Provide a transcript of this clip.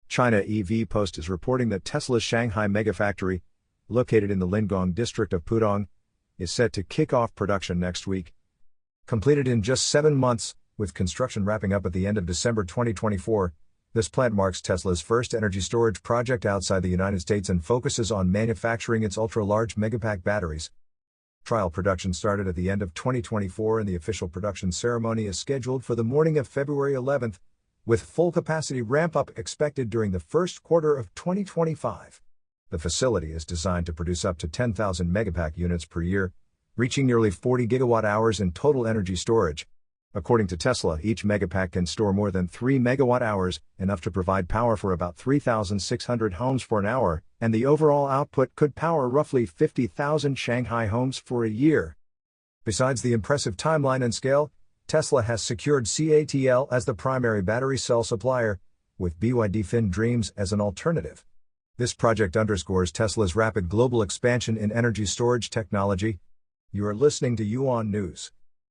China EV Post is reporting that Tesla's Shanghai Megafactory, located in the Lingang district of Pudong, is set to kick off production next week. Completed in just 7 months, with construction wrapping up at the end of December 2024, this plant marks Tesla's first energy storage project outside the United States and focuses on manufacturing its ultra-large Megapack batteries. Trial production started at the end of 2024 and the official production ceremony is scheduled for the morning of February 11th, with full capacity ramp-up expected during the first quarter of 2025. The facility is designed to produce up to 10,000 Megapack units per year, reaching nearly 40 gigawatt-hours in total energy storage. According to Tesla, each Megapack can store more than 3 megawatt-hours, enough to provide power for about 3,600 homes for an hour, and the overall output could power roughly 50,000 Shanghai homes for a year. Besides the impressive timeline and scale, Tesla has secured CATL as the primary battery cell supplier, with BYD FinDreams as an alternative. This project underscores Tesla's rapid global expansion in energy storage technology. You are listening to Yuan News.